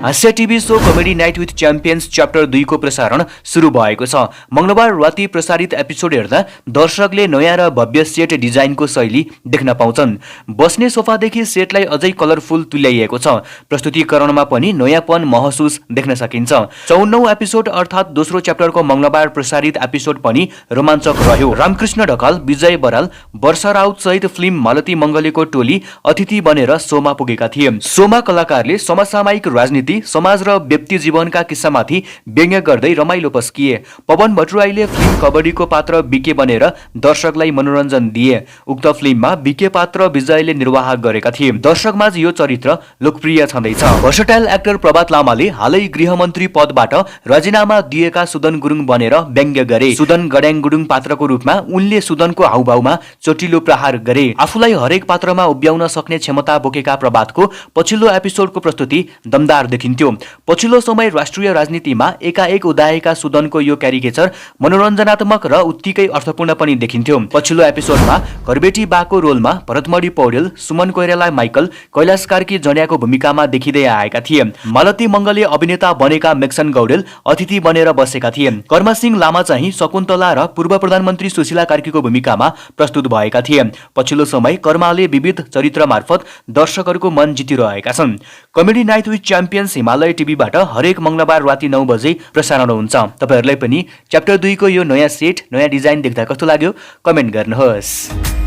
हास्य TV show comedy night with champions chapter 2 को प्रसारण सुरु भएको छ। मंगलबार राति प्रसारित एपिसोड हेर्दा दर्शकले नयाँ र भव्य सेट डिजाइनको शैली देख्न पाउँछन्। बस्ने सोफादेखि सेटलाई अझै कलरफुल तुल्याइएको छ। प्रस्तुतिकरणमा पनि नयाँपन महसुस देख्न सकिन्छ। 54औं एपिसोड अर्थात् दोस्रो च्याप्टरको मंगलबार प्रसारित एपिसोड पनि रोमाञ्चक रह्यो। रामकृष्ण ढकाल, विजय बराल, वर्षा राउत सहित फिल्म मालती मंगलेको टोली अतिथि बनेर शोमा पुगेका थिए। शोमा कलाकारले समसामयिक राजनीति, समाज र व्यक्ति जीवनका किस्सामाथि व्यङ्ग्य गर्दै रमाइलो पस्किए। पवन भट्टराईले फिल्म कबड्डीको पात्र बीके बनेर दर्शकलाई मनोरञ्जन दिए। उक्त फिल्ममा बीके पात्र विजयले निर्वाह गरेका थिए। दर्शकमाझ यो चरित्र लोकप्रिय छँदैछ। भर्सटाइल एक्टर प्रभात लामाले हालै गृहमन्त्री पदबाट राजीनामा दिएका सुदन गुरुङ बनेर व्यङ्ग्य गरे। सुदन गड्याङ गुरुङ पात्रको रूपमा उनले सुदनको हाउभाउमा चोटिलो प्रहार गरे। आफूलाई हरेक पात्रमा उभ्याउन सक्ने क्षमता बोकेका प्रभातको पछिल्लो एपिसोडको प्रस्तुति दमदार देखिन्थ्यो। पछिल्लो समय राष्ट्रिय राजनीतिमा एकाएक उदाएका सुदनको यो क्यारिकेचर मनोरञ्जनात्मक र उत्तिकै अर्थपूर्ण पनि देखिन्थ्यो। पछिल्लो एपिसोडमा घरबेटी बाको रोलमा भरतमणि पौडेल, सुमन कोइराला माइकल, कैलाश कार्की जन्याको भूमिकामा देखिँदै आएका थिए। मालती मंगले अभिनेता बनेका मेक्सन गौडेल अतिथि बनेर बसेका थिए। कर्मसिंह लामा चाहिँ शकुन्तला र पूर्व प्रधानमन्त्री सुशीला कार्कीको भूमिकामा प्रस्तुत भएका थिए। पछिल्लो समय कर्माले विविध चरित्र मार्फत दर्शकहरूको मन जितिरहेका छन्। Comedy night with champions Himalaya टिभीबाट हरेक मंगलबार राति 9 बजे प्रसारण हुन्छ। तपाईहरुलाई पनि च्याप्टर 2 को यो नयाँ सेट, नयाँ डिजाइन देख्दा कस्तो लाग्यो कमेन्ट गर्नुहोस्।